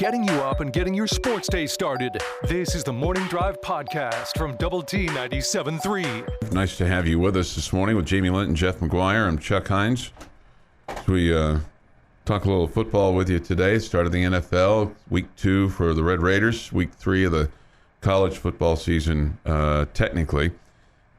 getting you up and getting your sports day started. This is the Morning Drive Podcast from Double T 97.3. Nice to have you with us this morning with Jamie Lent and Jeff McGuire. I'm Chuck Heinz. We talk a little football with you today. Start of the NFL, week 2 for the Red Raiders, week 3 of the college football season, technically,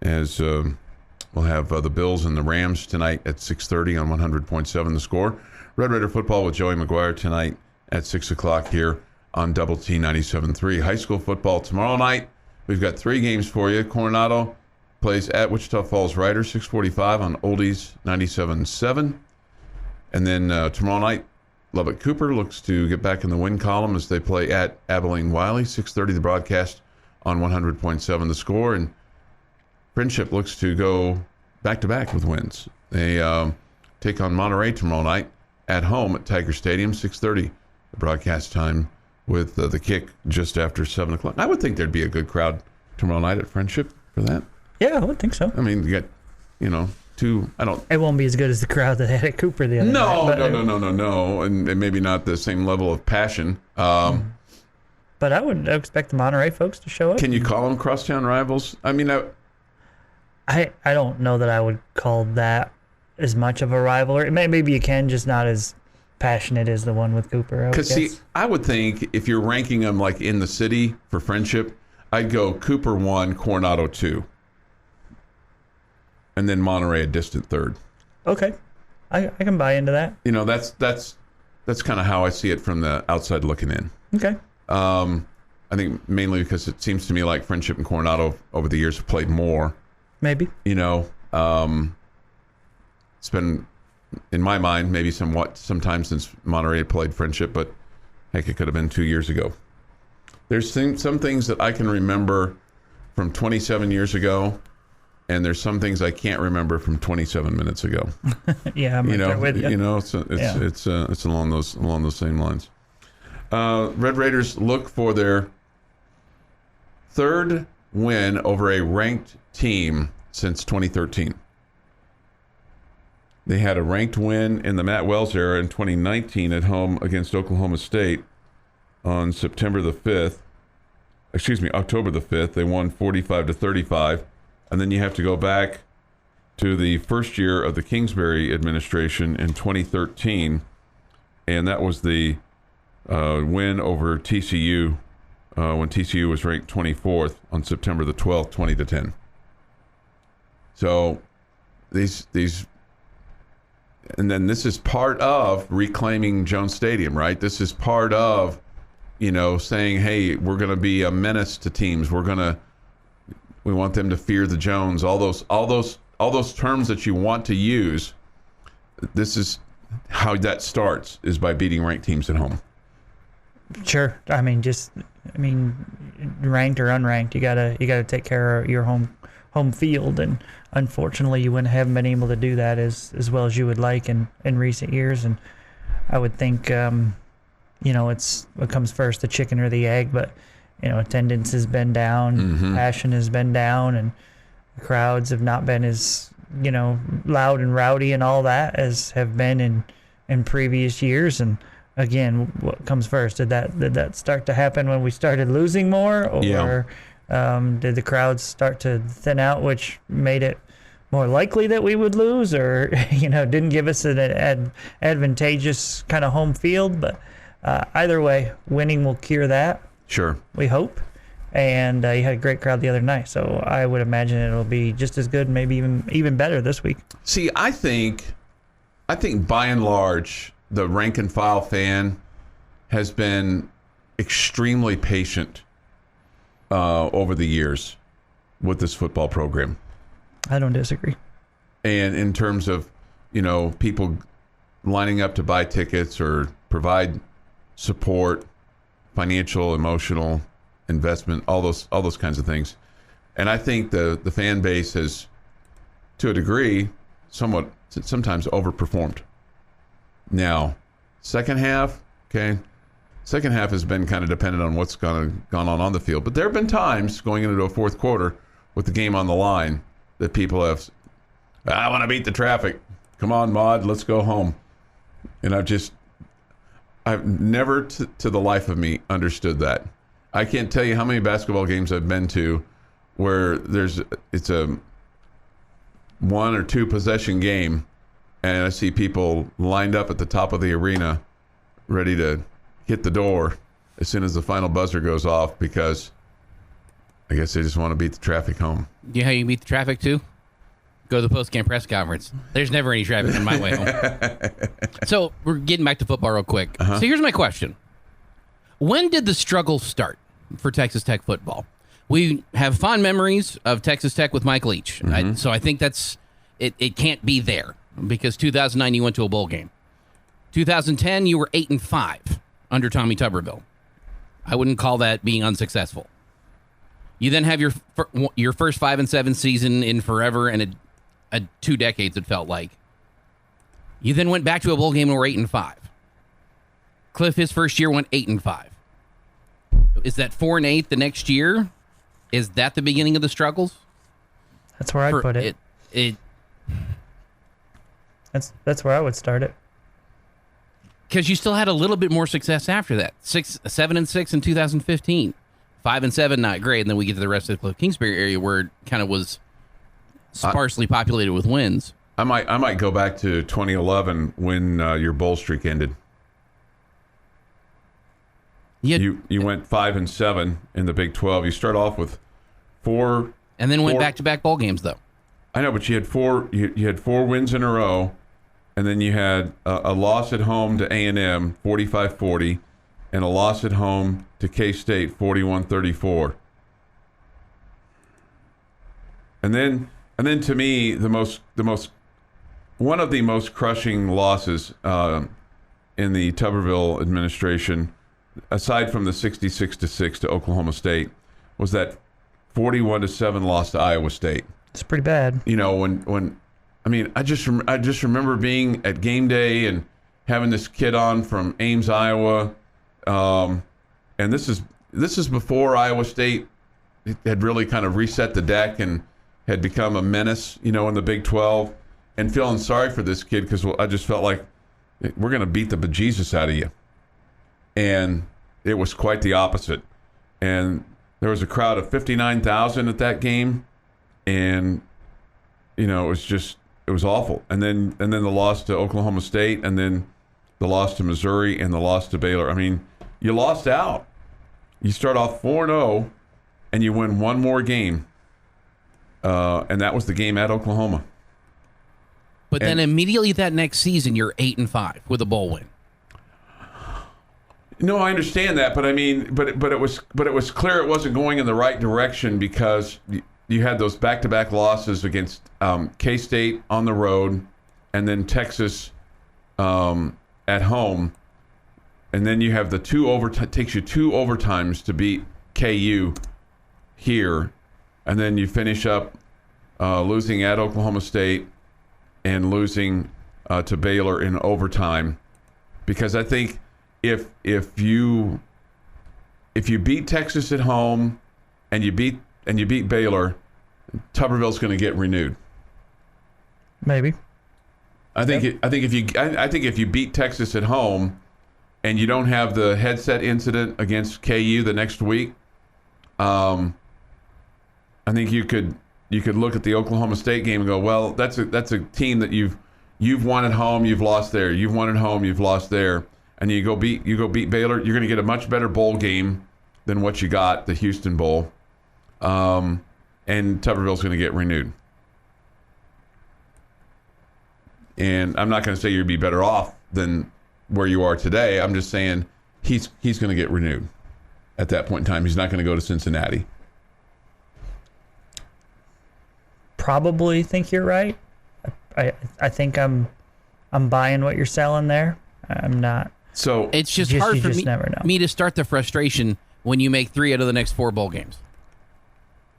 as we'll have the Bills and the Rams tonight at 6:30 on 100.7 The Score. Red Raider football with Joey McGuire tonight at 6 o'clock here on Double T 97.3. High school football tomorrow night. We've got 3 games for you. Coronado plays at Wichita Falls Riders, 6:45 on Oldies 97.7. And then tomorrow night, Lubbock Cooper looks to get back in the win column as they play at Abilene Wiley, 6:30 the broadcast on 100.7 The Score. And Friendship looks to go back-to-back with wins. They take on Monterey tomorrow night at home at Tiger Stadium, 6:30 the broadcast time, with the kick just after 7 o'clock. I would think there'd be a good crowd tomorrow night at Friendship for that. Yeah, I would think so. I mean, you got, It won't be as good as the crowd that had at Cooper the other night. No. And maybe not the same level of passion. But I would expect the Monterey folks to show up. Can you call them crosstown rivals? I mean, I don't know that I would call that as much of a rivalry. Maybe you can, just not as passionate as the one with Cooper. Because, see, I would think if you're ranking them like in the city for Friendship, I'd go Cooper 1, Coronado 2. And then Monterey a distant third. Okay. I can buy into that. You know, that's kind of how I see it from the outside looking in. Okay. I think mainly because it seems to me like Friendship and Coronado over the years have played more. Maybe. You know, it's been, in my mind, maybe sometime since Monterey had played Friendship, but heck, it could have been 2 years ago. There's some things that I can remember from 27 years ago, and there's some things I can't remember from 27 minutes ago. Yeah, I'm right there with you. You know, it's along those same lines. Red Raiders look for their 3rd win over a ranked team since 2013. They had a ranked win in the Matt Wells era in 2019 at home against Oklahoma State on October the 5th. They won 45-35. And then you have to go back to the first year of the Kingsbury administration in 2013, and that was the win over TCU when TCU was ranked 24th on September the 12th, 20-10. So these, and then this is part of reclaiming Jones Stadium, right? This is part of, saying, hey, we're going to be a menace to teams. We want them to fear the Jones. All those terms that you want to use. This is how that starts, is by beating ranked teams at home. Sure. I mean, ranked or unranked, you gotta take care of your home field, and unfortunately, you haven't been able to do that as well as you would like in recent years. And I would think, it's what comes first, the chicken or the egg, but. Attendance has been down, passion has been down, and the crowds have not been as, loud and rowdy and all that as have been in previous years. And again, what comes first? Did that start to happen when we started losing more, or did the crowds start to thin out, which made it more likely that we would lose, or didn't give us an advantageous kind of home field? But either way, winning will cure that. Sure. We hope. And you had a great crowd the other night, so I would imagine it'll be just as good, maybe even better this week. See, I think by and large, the rank and file fan has been extremely patient over the years with this football program. I don't disagree. And in terms of, people lining up to buy tickets or provide support, financial, emotional investment, all those kinds of things. And I think the fan base has, to a degree, sometimes overperformed. Now, second half has been kind of dependent on what's gone on the field. But there have been times going into a fourth quarter with the game on the line that people have, I want to beat the traffic. Come on, Maud, let's go home. And I've never to the life of me understood that. I can't tell you how many basketball games I've been to where it's a 1 or 2 possession game, and I see people lined up at the top of the arena ready to hit the door as soon as the final buzzer goes off because I guess they just want to beat the traffic home. You know how you beat the traffic too? Go to the post-game press conference. There's never any traffic on my way home. So we're getting back to football real quick. So here's my question. When did the struggle start for Texas Tech football? We have fond memories of Texas Tech with Mike Leach. So I think it can't be there because 2009 you went to a bowl game. 2010 you were 8-5 under Tommy Tuberville. I wouldn't call that being unsuccessful. You then have your first 5-7 season in forever and 2 decades, it felt like. You then went back to a bowl game and were 8-5. Cliff, his first year, went 8-5. Is that 4-8 the next year? Is that the beginning of the struggles? That's where I'd put it. That's where I would start it. Because you still had a little bit more success after that. 7-6 in 2015. 5-7, not great. And then we get to the rest of the Cliff Kingsbury area where it kind of was sparsely populated with wins. I might go back to 2011 when your bowl streak ended. You went 5-7 in the Big 12. You start off with 4, and then went back-to-back bowl games though. I know, but you had 4. You had 4 wins in a row, and then you had a loss at home to A&M, 45-40, and a loss at home to K-State, 41-34. And then to me, one of the most crushing losses in the Tuberville administration, aside from the 66-6 to Oklahoma State, was that 41-7 loss to Iowa State. It's pretty bad. You know, when I mean, I just remember being at game day and having this kid on from Ames, Iowa, and this is before Iowa State had really kind of reset the deck and had become a menace, you know, in the Big 12, and feeling sorry for this kid because I just felt like we're going to beat the bejesus out of you. And it was quite the opposite. And there was a crowd of 59,000 at that game, and you know, it was awful. And then the loss to Oklahoma State, and then the loss to Missouri, and the loss to Baylor. I mean, you lost out. You start off 4-0, and you win one more game. And that was the game at Oklahoma. But then immediately that next season, you're 8-5 with a bowl win. No, I understand that, but I mean, but it was clear it wasn't going in the right direction because you had those back-to-back losses against K-State on the road, and then Texas at home, and then you have the takes you 2 overtimes to beat KU here. And then you finish up losing at Oklahoma State and losing to Baylor in overtime, because I think if you beat Texas at home and you beat Baylor, Tuberville's going to get renewed. Maybe. I think if you beat Texas at home and you don't have the headset incident against KU the next week, I think you could look at the Oklahoma State game and go, well, that's a team that you've won at home, you've lost there. You've won at home, you've lost there. And you go beat Baylor, you're going to get a much better bowl game than what you got, the Houston Bowl. And Tuberville's going to get renewed. And I'm not going to say you'd be better off than where you are today. I'm just saying he's going to get renewed at that point in time. He's not going to go to Cincinnati. Probably think you're right. I think I'm buying what you're selling there. I'm not. So it's just hard for me to start the frustration when you make 3 out of the next 4 bowl games.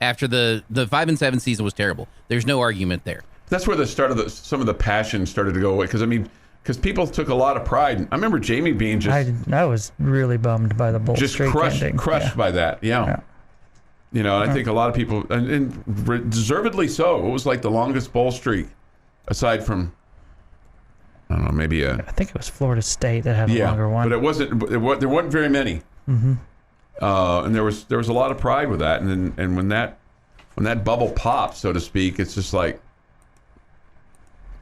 After the 5-7 season was terrible. There's no argument there. That's where the start of some of the passion started to go away. Because people took a lot of pride. I remember Jamie being I was really bummed by the bowl streak ending. Crushed by that. Yeah. You know, I think a lot of people, and deservedly so. It was like the longest bowl streak, aside from I don't know, maybe I think it was Florida State that had a longer one. But there wasn't very many. Mm-hmm. And there was a lot of pride with that. And when that bubble popped, so to speak, it's just like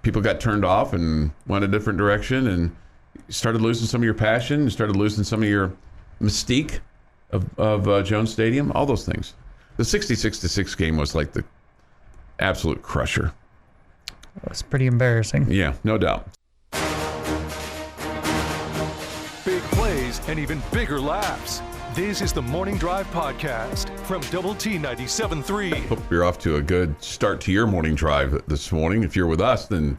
people got turned off and went a different direction, and you started losing some of your passion, you started losing some of your mystique of Jones Stadium, all those things. The 66-6 game was like the absolute crusher. It was pretty embarrassing. Yeah, no doubt. Big plays and even bigger laughs. This is the Morning Drive Podcast from Double T 97.3. Hope you're off to a good start to your morning drive this morning. If you're with us, then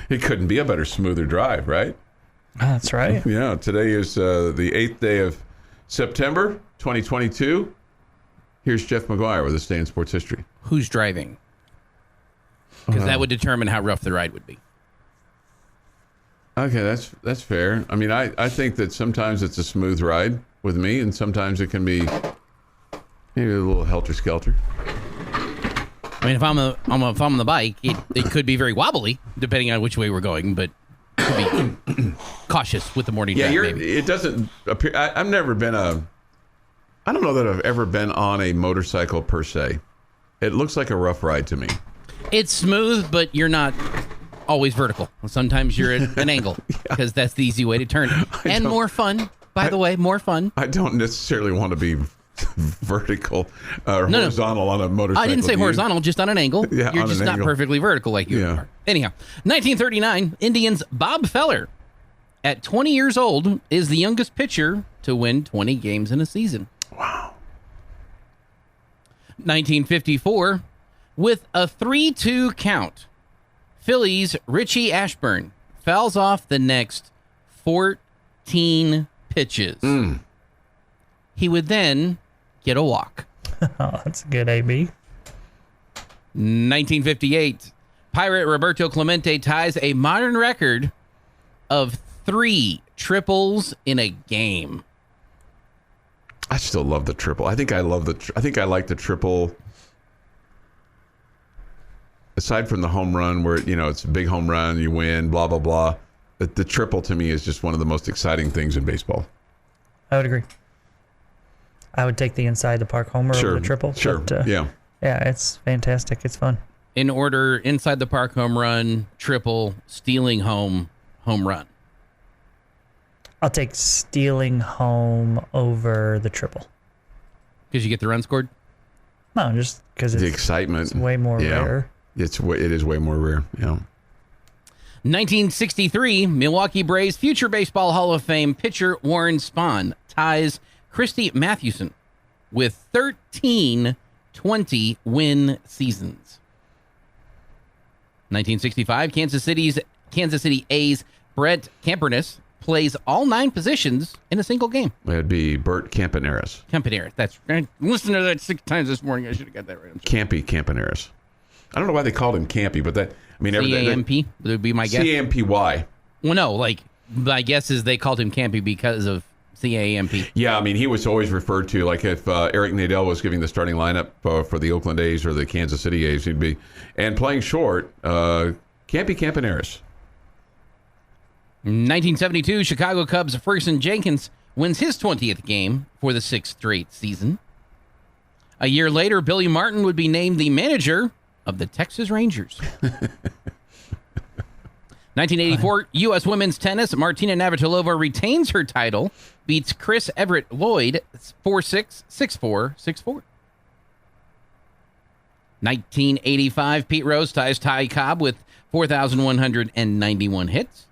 it couldn't be a better, smoother drive, right? That's right. Yeah, today is the 8th day of September 2022. Here's Jeff McGuire with this day in sports history. Who's driving? Because that would determine how rough the ride would be. Okay, that's fair. I mean, I think that sometimes it's a smooth ride with me, and sometimes it can be maybe a little helter-skelter. I mean, if I'm on the bike, it could be very wobbly, depending on which way we're going, but could be cautious with the morning drive. Maybe. It doesn't appear. I've never been I don't know that I've ever been on a motorcycle per se. It looks like a rough ride to me. It's smooth, but you're not always vertical. Sometimes you're at an angle because that's the easy way to turn. And more fun, by the way, more fun. I don't necessarily want to be vertical or horizontal on a motorcycle. I didn't say horizontal, just on an angle. Yeah, you're just not perfectly vertical like you are. Anyhow, 1939, Indians' Bob Feller, at 20 years old, is the youngest pitcher to win 20 games in a season. Wow. 1954, with a 3-2 count, Phillies' Richie Ashburn fouls off the next 14 pitches. He would then get a walk. Oh, that's good, AB. 1958, Pirate Roberto Clemente ties a modern record of 3 triples in a game. I still love the triple. I think I like the triple. Aside from the home run, where it's a big home run, you win, blah blah blah. The triple to me is just one of the most exciting things in baseball. I would agree. I would take the inside the park homer over the triple. Sure. But, yeah, it's fantastic. It's fun. In order: inside the park home run, triple, stealing home run. I'll take stealing home over the triple. Because you get the run scored? No, just because the excitement. It's way more rare. It is way more rare. Yeah. 1963, Milwaukee Braves future Baseball Hall of Fame pitcher Warren Spahn ties Christy Mathewson with 13 20-win seasons. 1965, Kansas City A's Brett Camperness plays all 9 positions in a single game. That'd be Bert Campaneris. That's right. Listen to that 6 times this morning. I should have got that right. Campaneris. I don't know why they called him Campy, but C-A-M-P would be my guess. C-A-M-P-Y. Well, no, my guess is they called him Campy because of C-A-M-P. Yeah, I mean, he was always referred to, like if Eric Nadel was giving the starting lineup for the Oakland A's or the Kansas City A's, he'd be, and playing short, Campy Campaneris. 1972, Chicago Cubs' Ferguson Jenkins wins his 20th game for the 6th straight season. A year later, Billy Martin would be named the manager of the Texas Rangers. 1984, U.S. women's tennis, Martina Navratilova retains her title, beats Chris Everett Lloyd 4-6, 6-4, 6-4. 1985, Pete Rose ties Ty Cobb with 4,191 hits.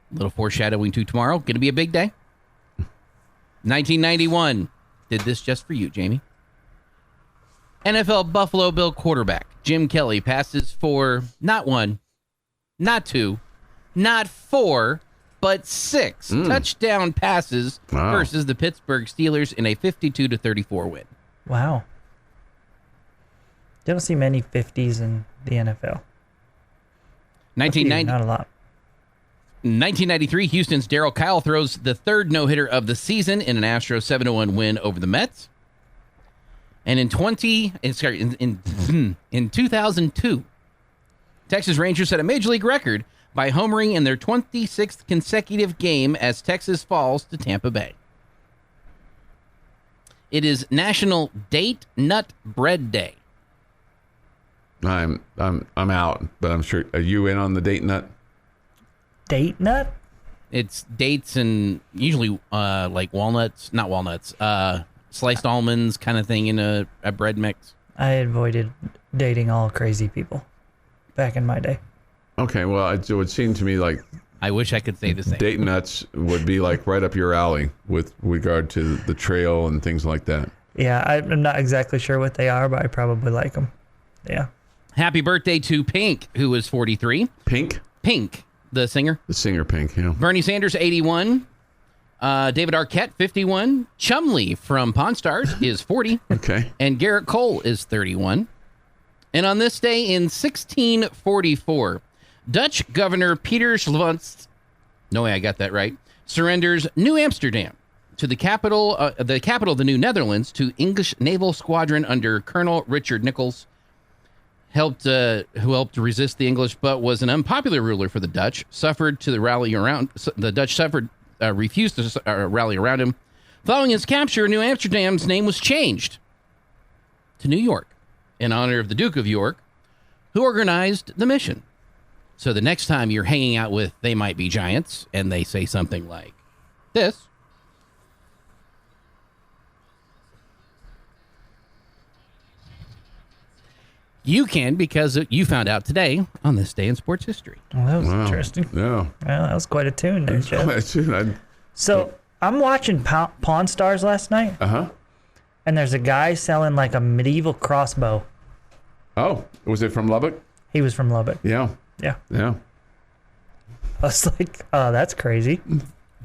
A little foreshadowing to tomorrow. Going to be a big day. 1991. Did this just for you, Jamie. NFL Buffalo Bill quarterback Jim Kelly passes for not 1, not 2, not 4, but 6 touchdown passes versus the Pittsburgh Steelers in a 52-34 win. Wow. You don't see many 50s in the NFL. 1990. Not a lot. 1993, Houston's Darryl Kyle throws the 3rd no-hitter of the season in an Astros 7-1 win over the Mets. And in 2002, Texas Rangers set a major league record by homering in their 26th consecutive game as Texas falls to Tampa Bay? It is National Date Nut Bread Day. I'm out, but I'm sure. Are you in on the date nut? Date nut? It's dates and usually like walnuts, not walnuts, sliced almonds kind of thing in a bread mix. I avoided dating all crazy people back in my day. Okay, well, it would seem to me like I wish I could say the same. date nuts would be like right up your alley with regard to the trail and things like that. Yeah, I'm not exactly sure what they are, but I probably like them. Yeah. Happy birthday to Pink, who is 43. Pink? Pink, the singer. The singer Pink, yeah. Bernie Sanders, 81. David Arquette, 51. Chumley from Pawn Stars is 40. Okay. And Garrett Cole is 31. And on this day in 1644, Dutch Governor Peter Schlewantz, no way I got that right, surrenders New Amsterdam to the capital of the New Netherlands to English naval squadron under Colonel Richard Nichols, who helped resist the English, but was an unpopular ruler for the Dutch. The Dutch refused to rally around him. Following his capture, New Amsterdam's name was changed to New York in honor of the Duke of York, who organized the mission. So the next time you're hanging out with They Might Be Giants and they say something like this, you can, because you found out today on this day in sports history. Well, that was interesting. Yeah. Well, that was quite a tune there, Jeff. I'd- So I'm watching Pawn Stars last night, and there's a guy selling like a medieval crossbow. Oh, was it from Lubbock? He was from Lubbock. Yeah. Yeah. Yeah. I was like, oh, that's crazy.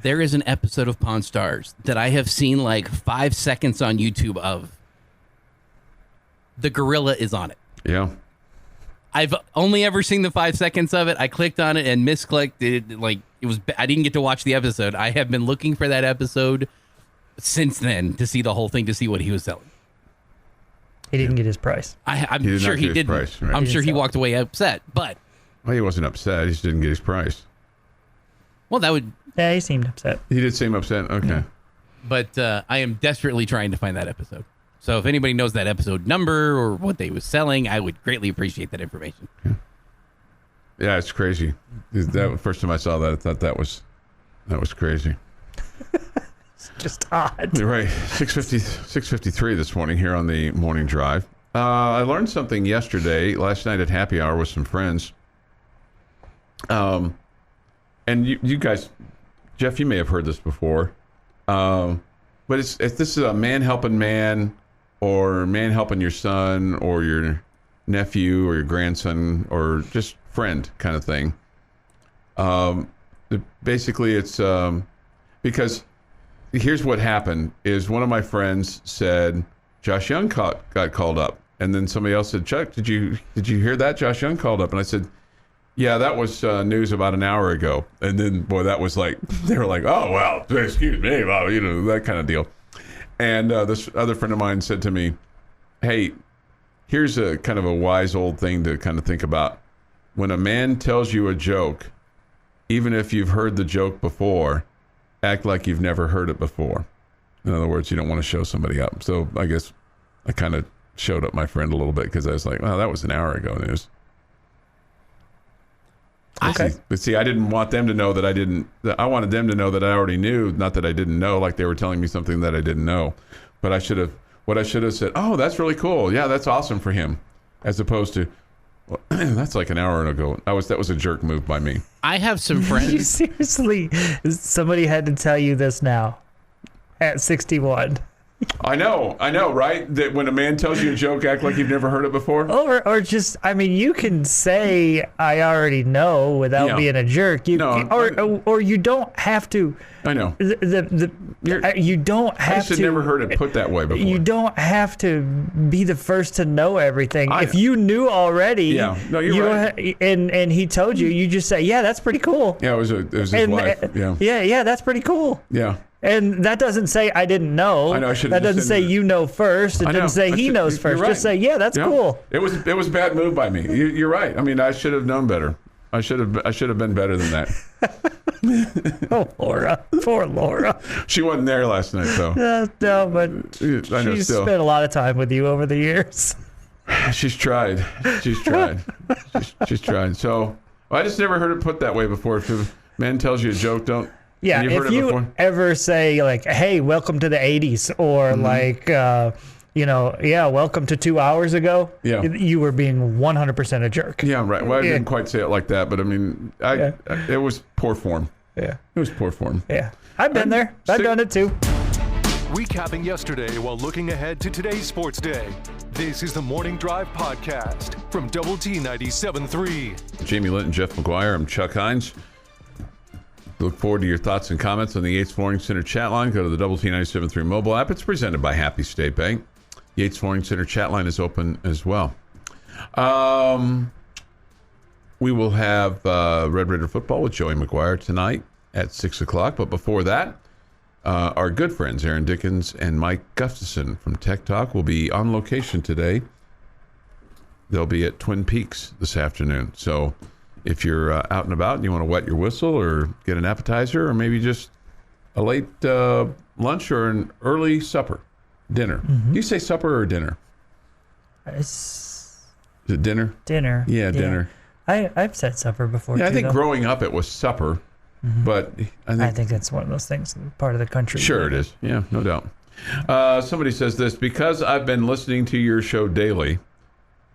There is an episode of Pawn Stars that I have seen like 5 seconds on YouTube of. The gorilla is on it. Yeah. I've only ever seen the 5 seconds of it. I clicked on it and misclicked it. I didn't get to watch the episode. I have been looking for that episode since then to see the whole thing, to see what he was selling. He didn't get his price. I'm He did sure not he get his didn't. price, right. I'm He sure didn't he sell walked away upset, but Well, he wasn't upset. He just didn't get his price. well, that would. Yeah, he seemed upset. He did seem upset. Okay. Yeah. But I am desperately trying to find that episode. So if anybody knows that episode number or what they was selling, I would greatly appreciate that information. Yeah, it's crazy. That first time I saw that, I thought that was crazy. It's just odd. You're right. 6:53 this morning here on the morning drive. I learned something last night at happy hour with some friends. And you guys, Jeff, you may have heard this before. But this is a man helping man, or man helping your son or your nephew or your grandson or just friend kind of thing. Basically, it's because here's what happened is one of my friends said Josh Jung got called up, and then somebody else said, Chuck, did you hear that? Josh Jung called up, and I said, yeah, that was news about an hour ago. And then, boy, that was like, they were like, oh, well, excuse me, well, that kind of deal. And this other friend of mine said to me, hey, here's a kind of a wise old thing to kind of think about. When a man tells you a joke, even if you've heard the joke before, act like you've never heard it before. In other words, you don't want to show somebody up. So I guess I kind of showed up my friend a little bit because I was like, well, that was an hour ago news. Okay. But see, I didn't want them to know that I didn't. I wanted them to know that I already knew, not that I didn't know, like they were telling me something that I didn't know. But I should have said, oh, that's really cool. Yeah, that's awesome for him. As opposed to, well, that's like an hour ago. That was a jerk move by me. I have some You friends. seriously, somebody had to tell you this now at 61. I know, right? That when a man tells you a joke, act like you've never heard it before. Or just, I mean, you can say I already know without being a jerk. Or you don't have to. I know. You don't I have just had to. never heard it put that way before. You don't have to be the first to know everything. I If know. you knew already, Yeah. No, you're right. And he told you, you just say, yeah, that's pretty cool. Yeah, it was his wife. Yeah. Yeah, that's pretty cool. Yeah. And that doesn't say I didn't know. I know, I should've That just doesn't say said- you know first. It I know. doesn't say he knows You're first. right. Just say, yeah, that's cool. It was a bad move by me. You're right. I mean, I should have known better. I should have been better than that. Oh, Laura. Poor Laura. She wasn't there last night, though. No, but I know, she's still. spent a lot of time with you over the years. She's tried. She's tried. She's tried. So I just never heard it put that way before. If a man tells you a joke, don't. Yeah, You've heard if it you before? ever say, like, hey, welcome to the 80s, or like, welcome to 2 hours ago, Yeah. you were being 100% a jerk. Yeah, right. Well, I didn't quite say it like that, but I mean, it was poor form. Yeah. It was poor form. Yeah. I've been there. I've done it too. Recapping yesterday while looking ahead to today's sports day. This is the Morning Drive Podcast from Double T 97.3. Jamie Lent and Jeff McGuire. I'm Chuck Heinz. Look forward to your thoughts and comments on the Yates Flooring Center chat line. Go to the Double T 97.3 mobile app. It's presented by Happy State Bank. Yates Flooring Center chat line is open as well. We will have Red Raider football with Joey McGuire tonight at 6 o'clock. But before that, our good friends Aaron Dickens and Mike Gustafson from Tech Talk will be on location today. They'll be at Twin Peaks this afternoon. So if you're out and about and you want to wet your whistle or get an appetizer or maybe just a late lunch or an early supper, dinner. Do you say supper or dinner? It's Is it dinner? dinner. Yeah, dinner. I've said supper before, Yeah, too, I think though. growing up it was supper, but I think that's one of those things, part of the country. Sure it is. Yeah, no doubt. Somebody says this, because I've been listening to your show daily,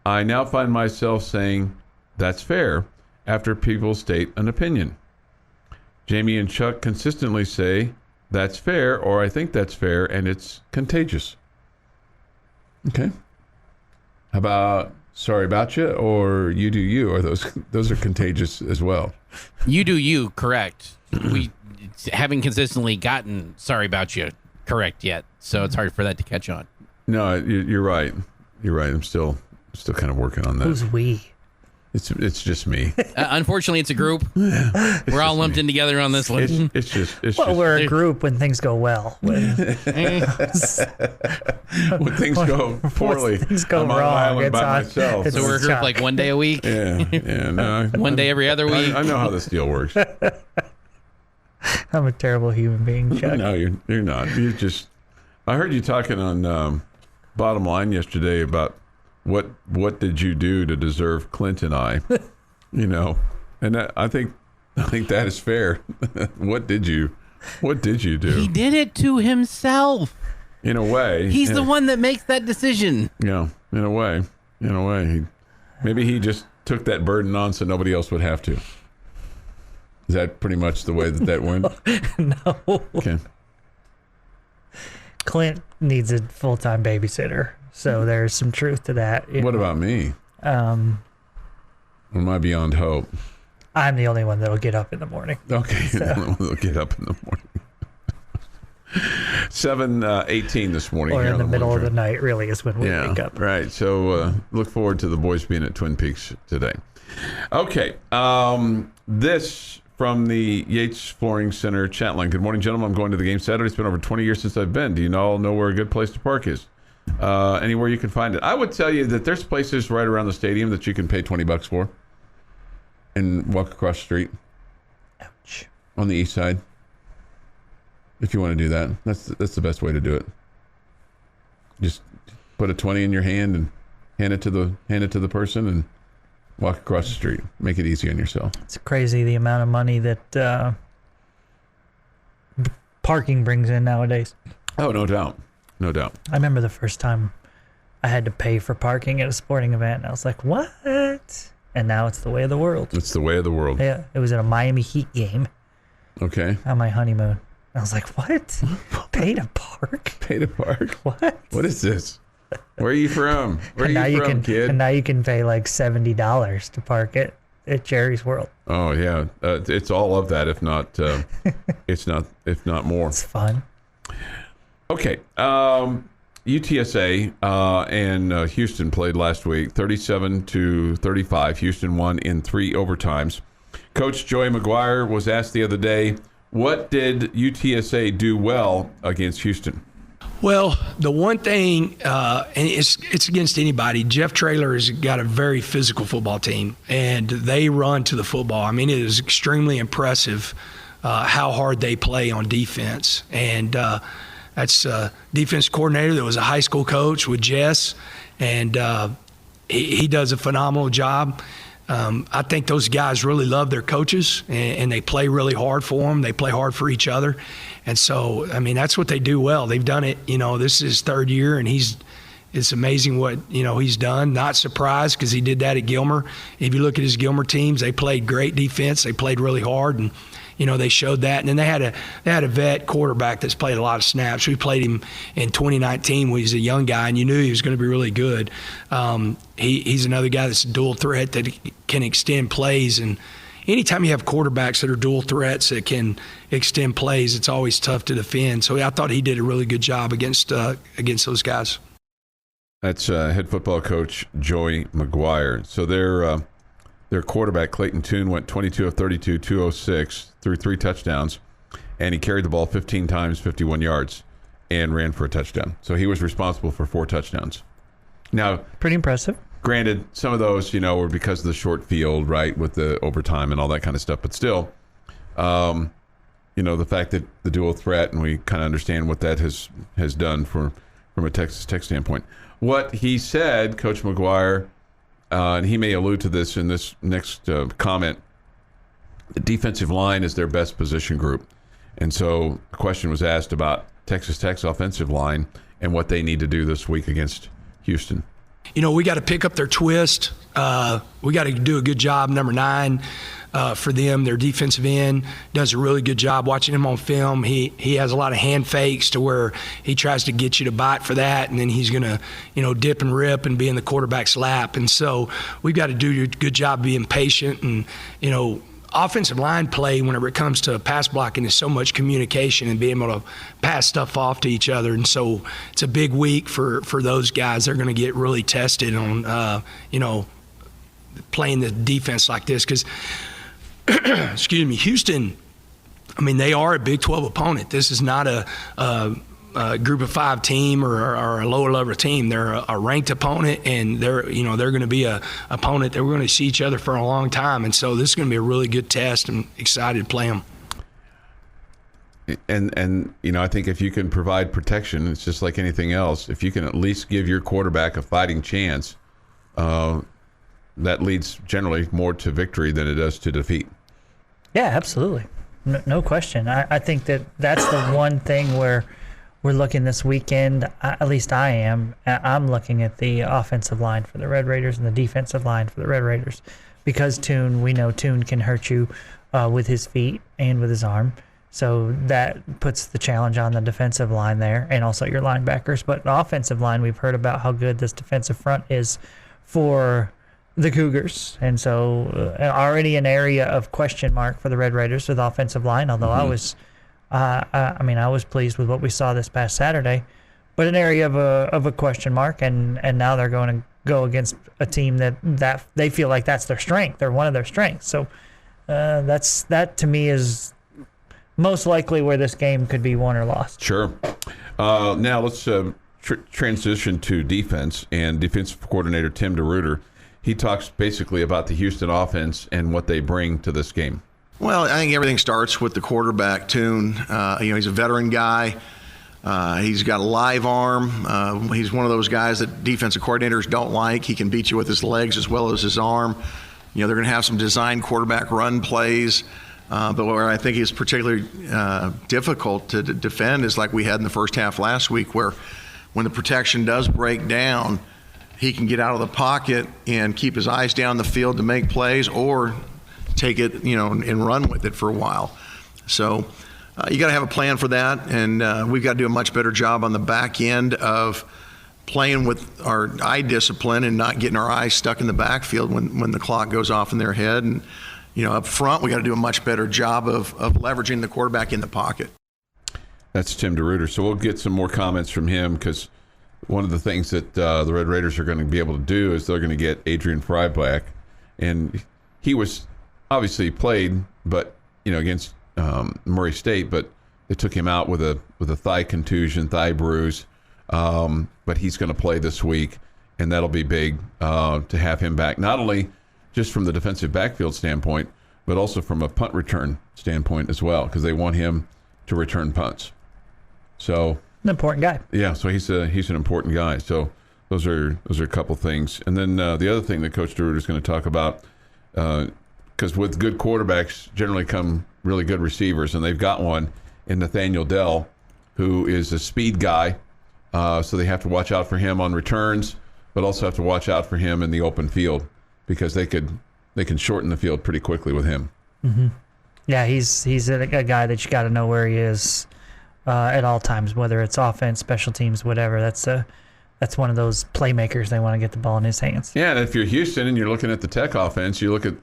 I now find myself saying, that's fair, after people state an opinion. Jamie and Chuck consistently say, that's fair, or I think that's fair, and it's contagious. Okay. How about sorry about you, or you do you? Or those are contagious as well. You do you, correct. We haven't consistently gotten sorry about you correct yet, so it's hard for that to catch on. No, you're right. You're right. I'm still kind of working on that. Who's we? It's just me. Unfortunately, it's a group. We're all lumped in together on this one. It's just We're a group when things go well. When when things go poorly. things go I'm on wrong, an island it's by on- myself. it's- So we're a group like one day a week, Yeah. No, one day every other week. I know how this deal works. I'm a terrible human being, Chuck. No, you're not. You just. I heard you talking on Bottom Line yesterday about what did you do to deserve Clint and I, and I think that is fair. What did you do? He did it to himself. In a way, He's the one that makes that decision. Yeah, in a way, maybe he just took that burden on so nobody else would have to. Is that pretty much the way that went? No. Okay. Clint needs a full-time babysitter, so there's some truth to that. What about me? Am I beyond hope? I'm the only one that'll get up in the morning. Okay, we'll get up in the morning. 7:18 this morning. Or here in on the middle of morning the night, really, is when we drive. wake up. Right. So look forward to the boys being at Twin Peaks today. Okay. This from the Yates Flooring Center chat line. Good morning, gentlemen. I'm going to the game Saturday. It's been over 20 years since I've been. Do you all know where a good place to park is? Anywhere you can find it. I would tell you that there's places right around the stadium that you can pay $20 for and walk across the street. Ouch. On the east side. If you want to do that. That's the best way to do it. Just put a 20 in your hand and hand it to the person and walk across the street. Make it easy on yourself. It's crazy the amount of money that parking brings in nowadays. Oh, no doubt. No doubt. I remember the first time I had to pay for parking at a sporting event, and I was like, what? And now it's the way of the world. It's the way of the world. Yeah, it was at a Miami Heat game Okay. on my honeymoon. I was like, what? Pay to park? Pay to park. What? What is this? Where are you from? Where And now are you from, can, kid? And now you can pay like $70 to park at Jerry's World. Oh yeah, it's all of that, if not more. It's fun. Okay, UTSA and Houston played last week, 37-35. Houston won in 3 overtimes. Coach Joey McGuire was asked the other day, what did UTSA do well against Houston? Well, the one thing, and it's against anybody, Jeff Traylor has got a very physical football team, and they run to the football. I mean, it is extremely impressive how hard they play on defense. And that's a defense coordinator that was a high school coach with Jess, and he does a phenomenal job. I think those guys really love their coaches, and they play really hard for them. They play hard for each other. And so, I mean, that's what they do well. They've done it, this is his third year, and it's amazing what, he's done. Not surprised because he did that at Gilmer. If you look at his Gilmer teams, they played great defense. They played really hard, and, they showed that. And then they had a vet quarterback that's played a lot of snaps. We played him in 2019 when he was a young guy, and you knew he was going to be really good. He's another guy that's a dual threat that can extend plays. And anytime you have quarterbacks that are dual threats that can extend plays, it's always tough to defend. So I thought he did a really good job against those guys. That's head football coach Joey McGuire. So their quarterback, Clayton Tune, went 22 of 32, 206, threw 3 touchdowns, and he carried the ball 15 times, 51 yards, and ran for a touchdown. So he was responsible for 4 touchdowns. Now, pretty impressive. Granted, some of those, were because of the short field, right, with the overtime and all that kind of stuff. But still, the fact that the dual threat, and we kind of understand what that has done from a Texas Tech standpoint. What he said, Coach McGuire, and he may allude to this in this next comment, the defensive line is their best position group. And so the question was asked about Texas Tech's offensive line and what they need to do this week against Houston. We got to pick up their twist. We got to do a good job. Number 9 for them, their defensive end, does a really good job. Watching him on film, he has a lot of hand fakes to where he tries to get you to bite for that, and then he's going to, dip and rip and be in the quarterback's lap. And so we've got to do a good job being patient. And, offensive line play whenever it comes to pass blocking is so much communication and being able to pass stuff off to each other. And so it's a big week for those guys. They're going to get really tested on, playing the defense like this because, excuse me, Houston, I mean, they are a Big 12 opponent. This is not a Group of 5 team or a lower level team. They're a ranked opponent, and they're going to be a opponent that we're going to see each other for a long time. And so this is going to be a really good test. I'm excited to play them. And I think if you can provide protection, it's just like anything else. If you can at least give your quarterback a fighting chance, that leads generally more to victory than it does to defeat. Yeah, absolutely. No question. I think that's the one thing where we're looking this weekend, at least I am. I'm looking at the offensive line for the Red Raiders and the defensive line for the Red Raiders because we know Tune can hurt you with his feet and with his arm. So that puts the challenge on the defensive line there and also your linebackers. But the offensive line, we've heard about how good this defensive front is for the Cougars. And so already an area of question mark for the Red Raiders with the offensive line, although I was pleased with what we saw this past Saturday, but an area of a question mark, and now they're going to go against a team that they feel like that's their strength. They're one of their strengths. So that to me is most likely where this game could be won or lost. Sure. Now let's transition to defense and defensive coordinator Tim Derutyer. He talks basically about the Houston offense and what they bring to this game. Well, I think everything starts with the quarterback, Tune. He's a veteran guy. He's got a live arm. He's one of those guys that defensive coordinators don't like. He can beat you with his legs as well as his arm. They're going to have some design quarterback run plays. But where I think is particularly difficult to defend is like we had in the first half last week, where when the protection does break down, he can get out of the pocket and keep his eyes down the field to make plays or take it, and run with it for a while. So you got to have a plan for that, and we've got to do a much better job on the back end of playing with our eye discipline and not getting our eyes stuck in the backfield when the clock goes off in their head. And, up front, we got to do a much better job of leveraging the quarterback in the pocket. That's Tim Derutyer. So we'll get some more comments from him because one of the things that the Red Raiders are going to be able to do is they're going to get Adrian Fry back. And he was obviously played, but against Murray State, but they took him out with a thigh contusion, thigh bruise. but he's going to play this week, and that'll be big to have him back, not only just from the defensive backfield standpoint, but also from a punt return standpoint as well, because they want him to return punts. So An important guy. yeah, so he's an important guy. So those are a couple things, and then the other thing that Coach Derutyer is going to talk about, because with good quarterbacks generally come really good receivers, and they've got one in Nathaniel Dell, who is a speed guy. So they have to watch out for him on returns, but also have to watch out for him in the open field, because they can shorten the field pretty quickly with him. Mm-hmm. Yeah, he's a guy that you got to know where he is at all times, whether it's offense, special teams, whatever. That's one of those playmakers. They want to get the ball in his hands. Yeah, and if you're Houston and you're looking at the Tech offense, you look at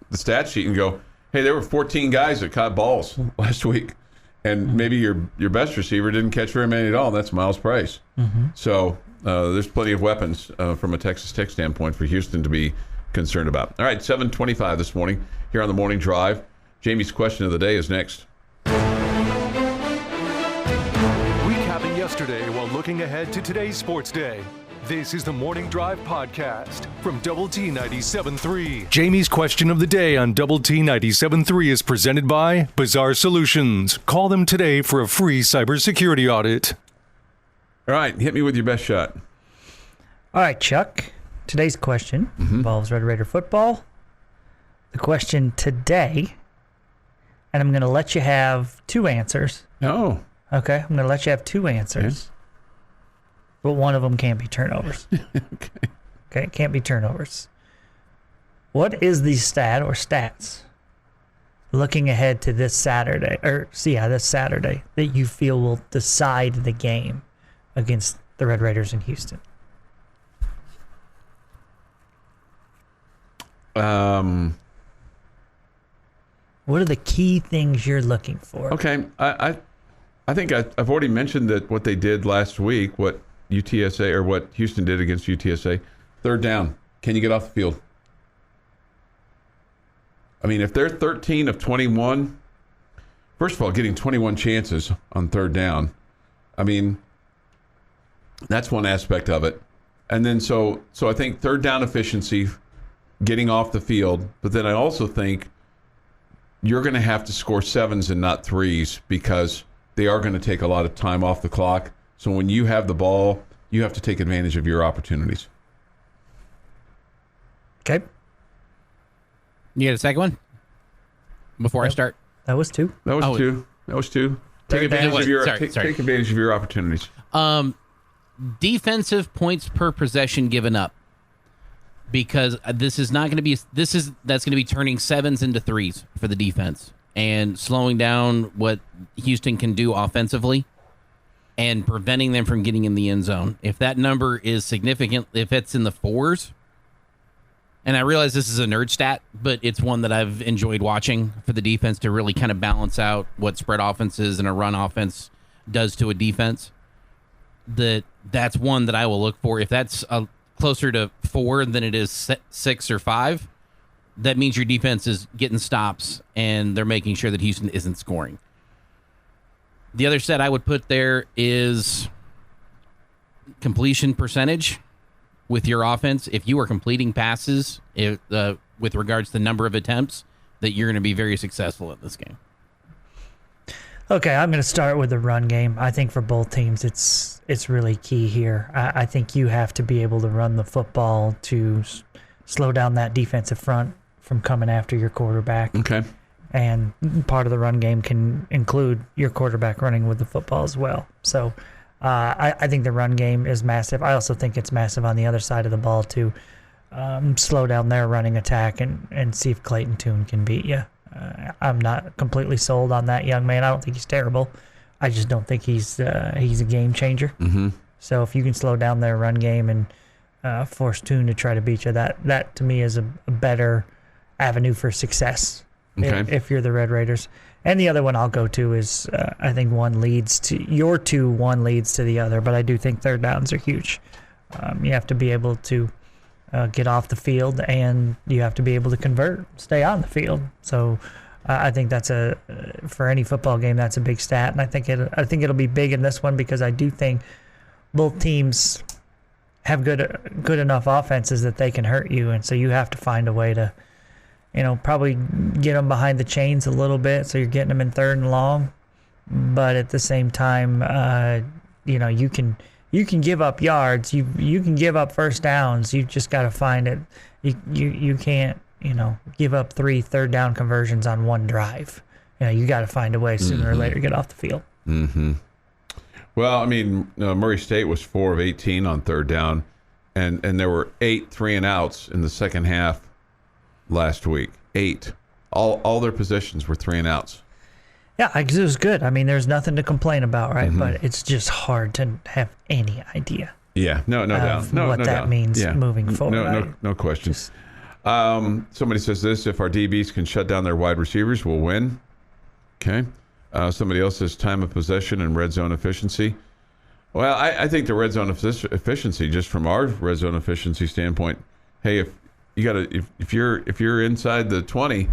the stat sheet and go, hey, there were 14 guys that caught balls last week, and maybe your best receiver didn't catch very many at all. That's Miles Price. Mm-hmm. So there's plenty of weapons from a Texas Tech standpoint for Houston to be concerned about. All right, 7:25 this morning here on the Morning Drive. Jamie's question of the day is next. Recapping yesterday while looking ahead to today's sports day. This is the Morning Drive podcast from Double T 97.3. Jamie's question of the day on Double T 97.3 is presented by Bizarre Solutions. Call them today for a free cybersecurity audit. All right, hit me with your best shot. All right, Chuck. Today's question involves Red Raider football. The question today, and I'm going to let you have two answers. Oh. Okay, I'm going to let you have two answers. But one of them can't be turnovers. Okay, it can't be turnovers. What is the stat or stats looking ahead to this Saturday, this Saturday, that you feel will decide the game against the Red Raiders in Houston? What are the key things you're looking for? Okay, I think I've already mentioned that what they did last week, what UTSA or what Houston did against UTSA, third down. Can you get off the field? I mean, if they're 13 of 21, first of all, getting 21 chances on third down, I mean, that's one aspect of it. And then so I think third down efficiency, getting off the field, but then I also think you're going to have to score sevens and not threes, because they are going to take a lot of time off the clock. So when you have the ball, you have to take advantage of your opportunities. Okay. You got a second one? Before I start? That was two. That was two. Take advantage of your take advantage of your opportunities. Defensive points per possession given up, because that's going to be turning sevens into threes for the defense and slowing down what Houston can do offensively and preventing them from getting in the end zone. If that number is significant, if it's in the fours, and I realize this is a nerd stat, but it's one that I've enjoyed watching for the defense to really kind of balance out what spread offenses and a run offense does to a defense. That's one that I will look for. If that's closer to 4 than it is 6 or 5, that means your defense is getting stops and they're making sure that Houston isn't scoring. The other stat I would put there is completion percentage with your offense. If you are completing passes with regards to the number of attempts, that you're going to be very successful in this game. Okay, I'm going to start with the run game. I think for both teams, it's really key here. I think you have to be able to run the football to slow down that defensive front from coming after your quarterback. Okay. And part of the run game can include your quarterback running with the football as well. So I think the run game is massive. I also think it's massive on the other side of the ball to slow down their running attack and see if Clayton Tune can beat you. I'm not completely sold on that young man. I don't think he's terrible. I just don't think he's a game changer. Mm-hmm. So if you can slow down their run game and force Tune to try to beat you, that to me is a better avenue for success. Okay. If you're the Red Raiders. And the other one I'll go to is I think one leads to the other, but I do think third downs are huge. You have to be able to get off the field, and you have to be able to convert, stay on the field. So I think that's for any football game, that's a big stat, and I think it'll be big in this one, because I do think both teams have good enough offenses that they can hurt you, and so you have to find a way to, probably get them behind the chains a little bit, so you're getting them in 3rd and long. But at the same time, you can give up yards, you can give up first downs. You just got to find it. You can't give up 3 3rd down conversions on one drive. You got to find a way sooner or later to get off the field. Mm-hmm. Well, I mean, Murray State was 4 of 18 on 3rd down, and there were 8 3-and-outs in the second half last week. 8. All their possessions were 3-and-outs. Yeah, it was good. I mean, there's nothing to complain about, right? Mm-hmm. But it's just hard to have any idea. Yeah, no doubt. What that means moving forward. No question. Somebody says this: if our DBs can shut down their wide receivers, we'll win. Okay. Somebody else says time of possession and red zone efficiency. Well, I think the red zone efficiency, just from our red zone efficiency standpoint, hey, if you're inside the 20,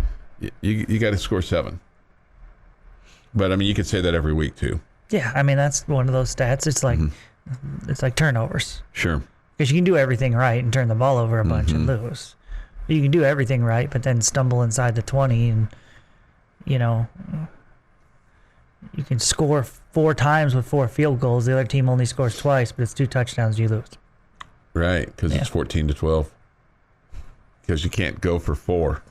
you got to score 7. But I mean, you could say that every week too. Yeah, I mean that's one of those stats. It's like it's like turnovers. Sure. Because you can do everything right and turn the ball over a bunch and lose. You can do everything right, but then stumble inside the 20, and you can score 4 times with 4 field goals. The other team only scores twice, but it's 2 touchdowns. You lose. Right, because it's 14-12. Because you can't go for 4.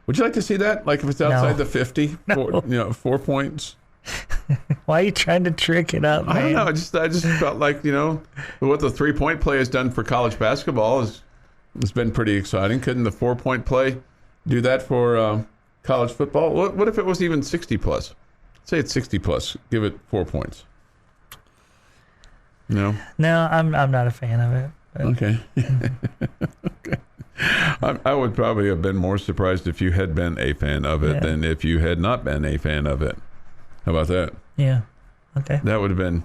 Would you like to see that? Like if it's outside the 50, 4 points? Why are you trying to trick it up, man? I don't know. I just felt like, what the 3-point play has done for college basketball has been pretty exciting. Couldn't the 4-point play do that for college football? What if it was even 60+? Say it's 60+. Give it 4 points. No? No, I'm not a fan of it. But. Okay. Okay. I would probably have been more surprised if you had been a fan of it than if you had not been a fan of it. How about that? Yeah. Okay. That would have been,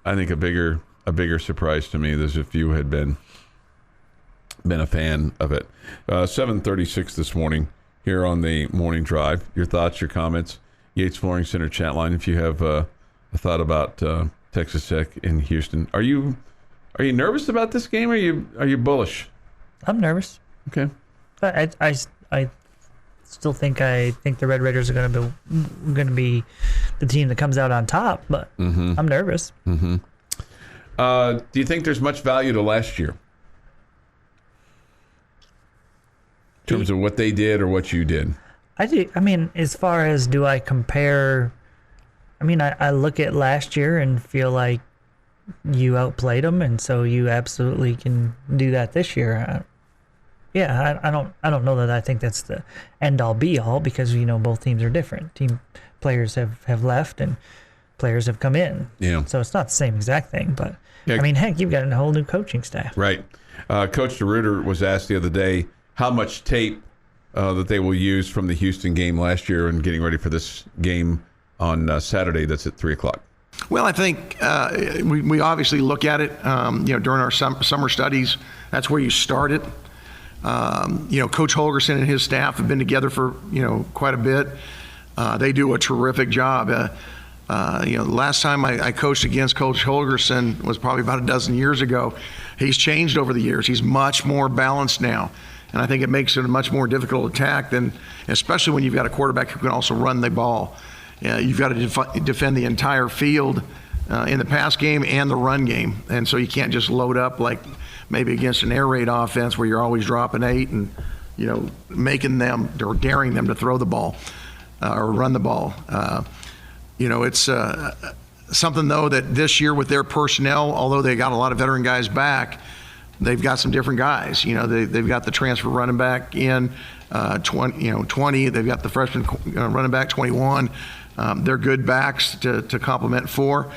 I think, a bigger surprise to me than if you had been a fan of it. 7:36 this morning here on the Morning Drive. Your thoughts, your comments. Yates Flooring Center chat line. If you have a thought about Texas Tech in Houston, are you nervous about this game? Or are you bullish? I'm nervous. Okay. I still think the Red Raiders are going to be the team that comes out on top, but I'm nervous. Mm-hmm. Do you think there's much value to last year in terms of what they did or what you did? I do. I mean, as far as do I compare? I mean, I look at last year and feel like you outplayed them, and so you absolutely can do that this year. I don't know that I think that's the end all be all, because both teams are different. Team players have left and players have come in. Yeah. So it's not the same exact thing, but I mean, heck, you've got a whole new coaching staff. Right. Coach Derutyer was asked the other day how much tape that they will use from the Houston game last year and getting ready for this game on Saturday. That's at 3:00. Well, I think we obviously look at it, during our summer studies. That's where you start it. Coach Holgerson and his staff have been together for, quite a bit. They do a terrific job. The last time I coached against Coach Holgerson was probably about a dozen years ago. He's changed over the years. He's much more balanced now. And I think it makes it a much more difficult attack than, especially when you've got a quarterback who can also run the ball. You've got to defend the entire field in the pass game and the run game. And so you can't just load up like maybe against an air raid offense where you're always dropping 8 and, making them or daring them to throw the ball or run the ball. It's something, though, that this year with their personnel, although they got a lot of veteran guys back, they've got some different guys. They've got the transfer running back in 20. They've got the freshman running back 21. They're good backs to complement 4.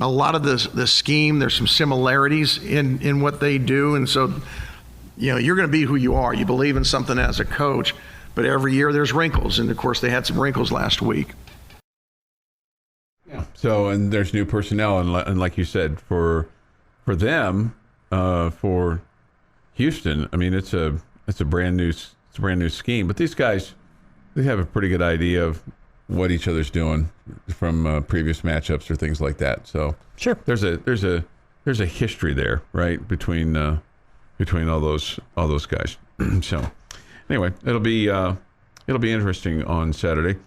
A lot of the scheme, there's some similarities in what they do, and so you're going to be who you are. You believe in something as a coach, but every year there's wrinkles, and of course they had some wrinkles last week. Yeah. So, and there's new personnel, and like you said, for them, for Houston, I mean it's a brand new scheme. But these guys, they have a pretty good idea of what each other's doing from previous matchups or things like that. So Sure. there's a history there, right, between all those guys. So anyway, it'll be interesting on Saturday.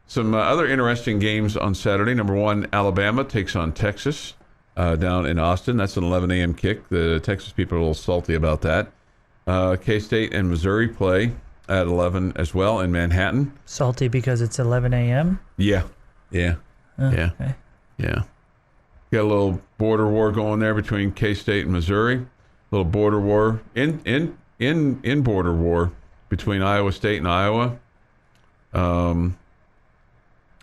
Some other interesting games on Saturday. Number one, Alabama takes on Texas down in Austin. That's an 11 a.m. kick. The Texas people are a little salty about that. K-State and Missouri play at 11 as well in Manhattan. Salty because it's 11 a.m.? Yeah. Okay. Got a little border war going there between K-State and Missouri. A little border war in border war between Iowa State and Iowa.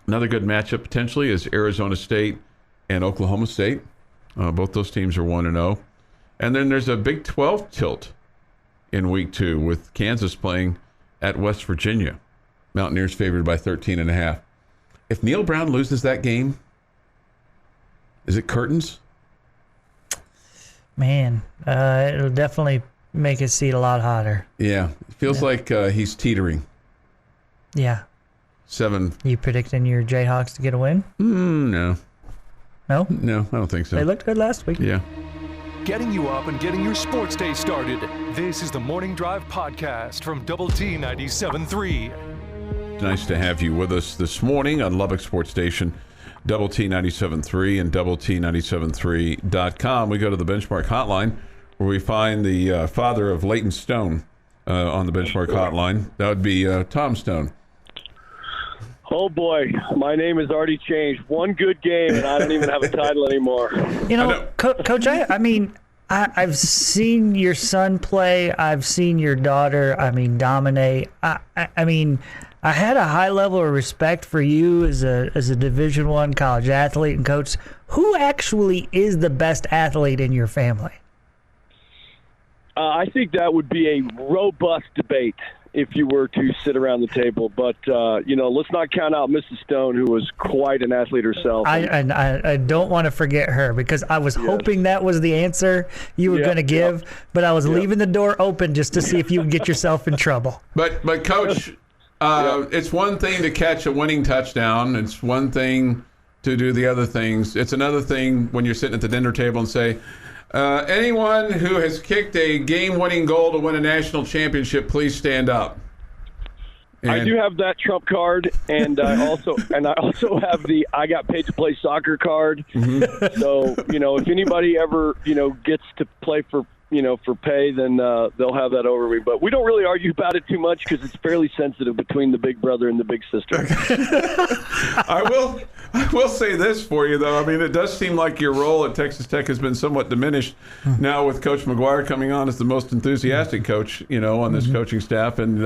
Another good matchup potentially is Arizona State and Oklahoma State. Both those teams are 1-0. And then there's a Big 12 tilt in week 2 with Kansas playing at West Virginia. Mountaineers favored by 13.5. If Neil Brown loses that game, is it curtains? Man, it'll definitely make his seat a lot hotter. Yeah. It feels like he's teetering. Yeah. 7. You predicting your Jayhawks to get a win? No. No? No, I don't think so. They looked good last week. Yeah. Getting you up and getting your sports day started. This is the Morning Drive Podcast from Double T 97.3. Nice to have you with us this morning on Lubbock Sports Station, Double T 97.3 and Double T 97.3.com. We go to the Benchmark Hotline where we find the father of Leighton Stone on the Benchmark Hotline. That would be Tom Stone. Oh, boy. My name has already changed. One good game, and I don't even have a title anymore. You know, Coach, I've seen your son play. I've seen your daughter, dominate. I had a high level of respect for you as a Division I college athlete. And, Coach, who actually is the best athlete in your family? I think that would be a robust debate if you were to sit around the table. But, let's not count out Mrs. Stone, who was quite an athlete herself. I don't want to forget her because I was hoping that was the answer you were going to give, but I was leaving the door open just to see if you would get yourself in trouble. But Coach, it's one thing to catch a winning touchdown. It's one thing to do the other things. It's another thing when you're sitting at the dinner table and say, anyone who has kicked a game-winning goal to win a national championship, please stand up. I do have that trump card, and I also have the I got paid to play soccer card. Mm-hmm. So if anybody ever gets to play for pay, then they'll have that over me. But we don't really argue about it too much because it's fairly sensitive between the big brother and the big sister. I will say this for you, though. It does seem like your role at Texas Tech has been somewhat diminished now with Coach McGuire coming on as the most enthusiastic coach, on this coaching staff, and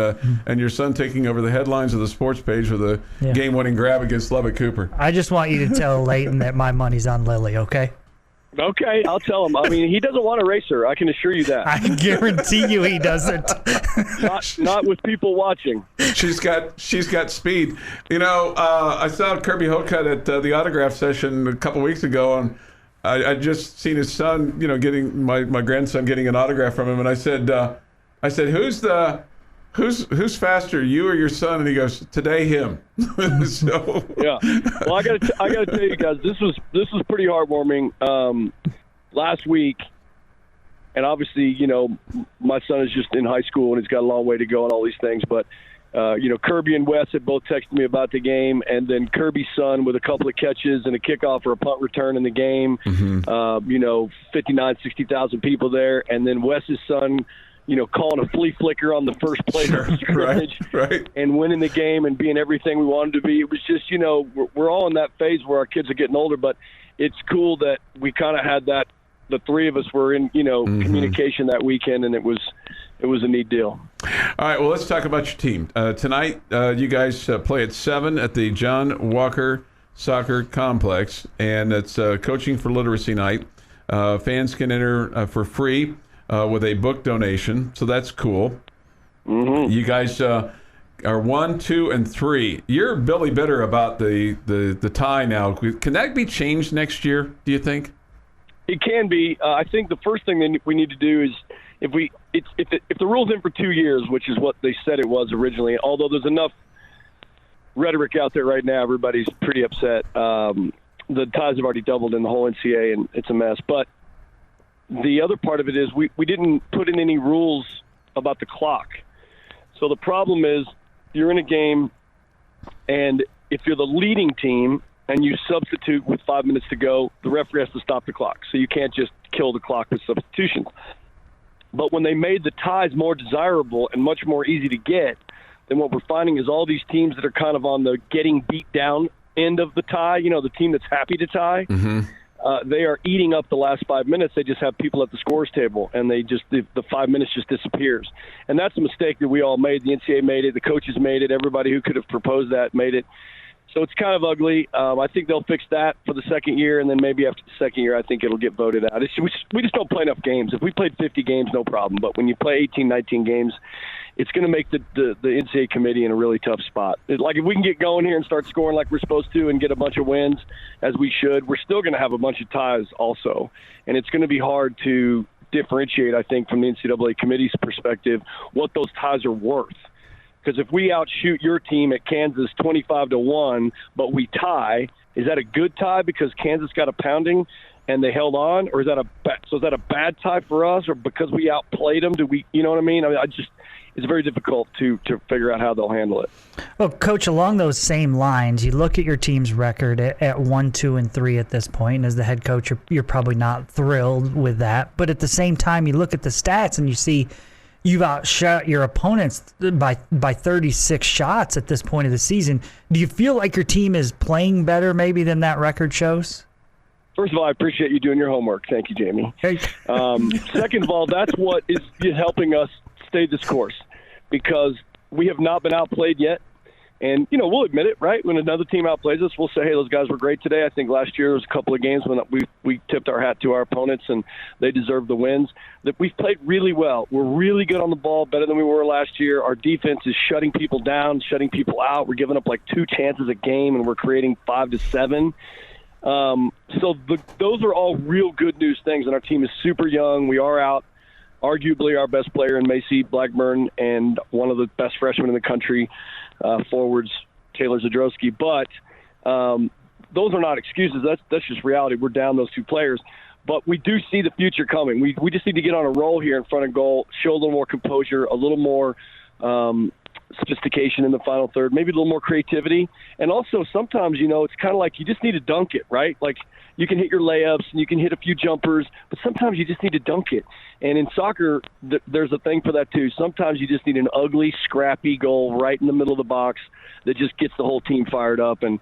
your son taking over the headlines of the sports page with a game-winning grab against Lubbock Cooper. I just want you to tell Leighton that my money's on Lily, okay? Okay, I'll tell him. He doesn't want to race her. I can assure you that. I guarantee you he doesn't. not with people watching. She's got speed. I saw Kirby Hocutt at the autograph session a couple weeks ago, and I just seen his son, getting my grandson getting an autograph from him, and I said, Who's faster, you or your son? And he goes, today him. So yeah. Well, I got to tell you guys, this was pretty heartwarming. Last week, and obviously, my son is just in high school and he's got a long way to go and all these things. But Kirby and Wes had both texted me about the game, and then Kirby's son with a couple of catches and a kickoff or a punt return in the game. Mm-hmm. 59, 60,000 people there, and then Wes's son, calling a flea flicker on the first play of the scrimmage, right. And winning the game and being everything we wanted to be. It was just, we're all in that phase where our kids are getting older, but it's cool that we kind of had that. The three of us were in, mm-hmm. communication that weekend, and it was a neat deal. All right, well, let's talk about your team. Tonight, you guys play at 7 at the John Walker Soccer Complex, and it's Coaching for Literacy Night. Fans can enter for free with a book donation, so that's cool. Mm-hmm. You guys are 1, 2, and 3. You're Billy Bitter about the tie now. Can that be changed next year, do you think? It can be. I think the first thing that we need to do is if the rule's in for 2 years, which is what they said it was originally, although there's enough rhetoric out there right now. Everybody's pretty upset. The ties have already doubled in the whole NCAA, and it's a mess. But the other part of it is we didn't put in any rules about the clock. So the problem is you're in a game, and if you're the leading team and you substitute with 5 minutes to go, the referee has to stop the clock. So you can't just kill the clock with substitutions. But when they made the ties more desirable and much more easy to get, then what we're finding is all these teams that are kind of on the getting beat down end of the tie, the team that's happy to tie, they are eating up the last 5 minutes. They just have people at the scores table, and the 5 minutes just disappears. And that's a mistake that we all made. The NCAA made it. The coaches made it. Everybody who could have proposed that made it. So it's kind of ugly. I think they'll fix that for the second year, and then maybe after the second year, I think it'll get voted out. We just don't play enough games. If we played 50 games, no problem. But when you play 18, 19 games, it's going to make the NCAA committee in a really tough spot. Like if we can get going here and start scoring like we're supposed to and get a bunch of wins, as we should, we're still going to have a bunch of ties also. And it's going to be hard to differentiate, I think, from the NCAA committee's perspective, what those ties are worth. Because if we outshoot your team at Kansas 25-1, but we tie, is that a good tie because Kansas got a pounding and they held on, or is that a bad tie for us, or because we outplayed them? You know what I mean? It's very difficult to figure out how they'll handle it. Well, Coach, along those same lines, you look at your team's record at 1, 2, and 3 at this point, and as the head coach, you're probably not thrilled with that. But at the same time, you look at the stats and you see you've outshot your opponents by 36 shots at this point of the season. Do you feel like your team is playing better maybe than that record shows? First of all, I appreciate you doing your homework. Thank you, Jamie. Second of all, that's what is helping us stay this course, because we have not been outplayed yet. And, we'll admit it, right? When another team outplays us, we'll say, hey, those guys were great today. I think last year there was a couple of games when we tipped our hat to our opponents and they deserved the wins. That we've played really well. We're really good on the ball, better than we were last year. Our defense is shutting people down, shutting people out. We're giving up like 2 chances a game, and we're creating 5 to 7. Those are all real good news things, and our team is super young. We are out arguably our best player in Macy Blackburn and one of the best freshmen in the country, forwards Taylor Zadrowski. But those are not excuses. That's just reality. We're down those 2 players. But we do see the future coming. We just need to get on a roll here in front of goal, show a little more composure, a little more sophistication in the final third, maybe a little more creativity. And also sometimes, it's kind of like you just need to dunk it, right? Like you can hit your layups and you can hit a few jumpers, but sometimes you just need to dunk it. And in soccer, there's a thing for that too. Sometimes you just need an ugly, scrappy goal right in the middle of the box that just gets the whole team fired up. And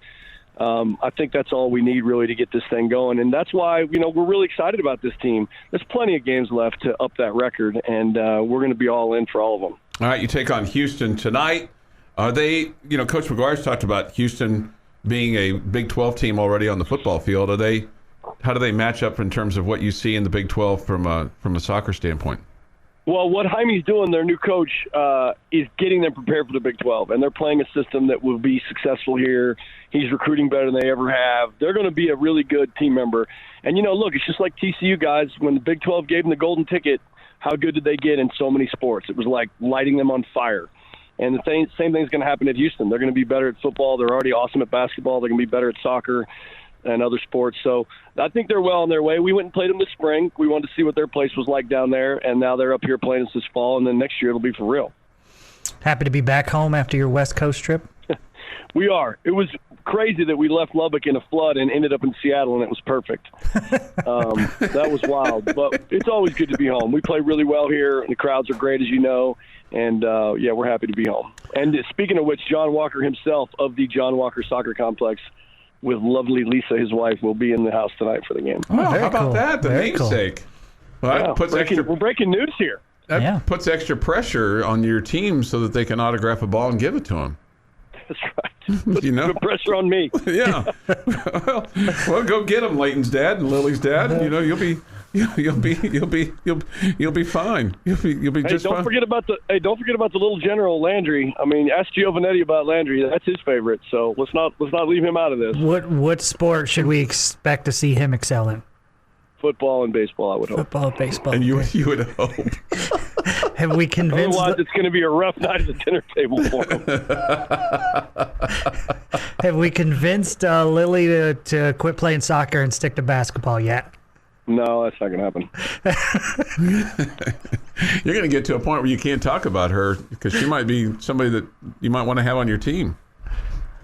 I think that's all we need really to get this thing going. And that's why, we're really excited about this team. There's plenty of games left to up that record, and we're going to be all in for all of them. All right, you take on Houston tonight. Are they, Coach McGuire's talked about Houston being a Big 12 team already on the football field. How do they match up in terms of what you see in the Big 12 from a soccer standpoint? Well, what Jaime's doing, their new coach, is getting them prepared for the Big 12, and they're playing a system that will be successful here. He's recruiting better than they ever have. They're going to be a really good team member. And, look, it's just like TCU guys. When the Big 12 gave them the golden ticket, how good did they get in so many sports? It was like lighting them on fire. And the same thing's going to happen at Houston. They're going to be better at football. They're already awesome at basketball. They're going to be better at soccer and other sports. So I think they're well on their way. We went and played them this spring. We wanted to see what their place was like down there, and now they're up here playing us this fall, and then next year it'll be for real. Happy to be back home after your West Coast trip? We are. It was crazy that we left Lubbock in a flood and ended up in Seattle, and it was perfect. That was wild. But it's always good to be home. We play really well here, and the crowds are great, as you know. And, we're happy to be home. And speaking of which, John Walker himself of the John Walker Soccer Complex with lovely Lisa, his wife, will be in the house tonight for the game. Oh, how about that? The namesake. Cool. Well, that puts we're breaking news here. That puts extra pressure on your team so that they can autograph a ball and give it to him. That's right. Put the pressure on me. Yeah. Well, go get him, Leighton's dad and Lily's dad. You'll be fine. You'll be just fine. Don't forget about the little General Landry. I mean, ask Giovanetti about Landry. That's his favorite. So let's not leave him out of this. What sport should we expect to see him excel in? Football and baseball, I would hope. Football and baseball. And you would hope. Hey, Have we convinced? Otherwise, it's going to be a rough night at the dinner table for him. Have we convinced Lily to quit playing soccer and stick to basketball yet? No, that's not going to happen. You're going to get to a point where you can't talk about her because she might be somebody that you might want to have on your team.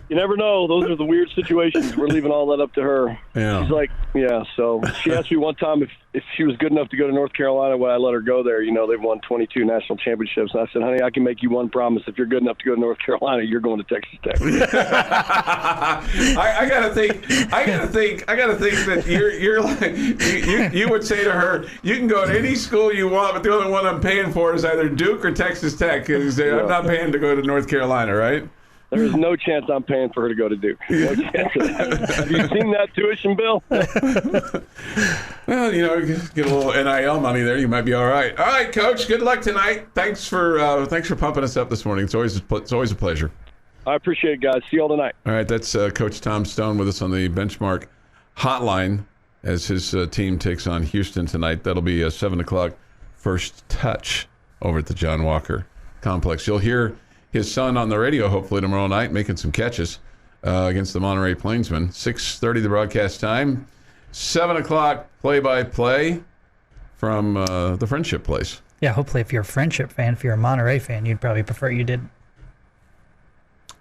You never know. Those are the weird situations. We're leaving all that up to her. Yeah. She's like, yeah. So she asked me one time if she was good enough to go to North Carolina, would I let her go there? You know, they've won 22 national championships. And I said, honey, I can make you one promise. If you're good enough to go to North Carolina, you're going to Texas Tech. I gotta think that you're like you would say to her, you can go to any school you want, but the only one I'm paying for is either Duke or Texas Tech because I'm not paying to go to North Carolina, right? There is no chance I'm paying for her to go to Duke. No chance of that. Have you seen that tuition bill? Well, you know, get a little NIL money there, you might be all right. All right, Coach. Good luck tonight. Thanks for pumping us up this morning. It's always a pleasure. I appreciate it, guys. See you all tonight. All right, that's Coach Tom Stone with us on the Benchmark Hotline as his team takes on Houston tonight. That'll be a 7 o'clock first touch over at the John Walker Complex. You'll hear his son on the radio hopefully tomorrow night making some catches against the Monterey Plainsmen. 6:30 the broadcast time. 7 o'clock play-by-play from the Friendship Place. Yeah, hopefully if you're a Friendship fan, if you're a Monterey fan, you'd probably prefer you did.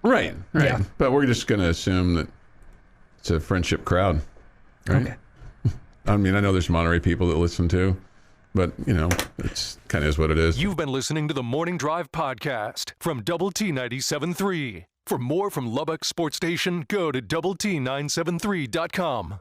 Right. Yeah. But we're just going to assume that it's a Friendship crowd. Right? Okay. I mean, I know there's Monterey people that listen too. But, you know, it's kind of is what it is. You've been listening to the Morning Drive podcast from Double T 97.3. For more from Lubbock Sports Station, go to doublet973.com.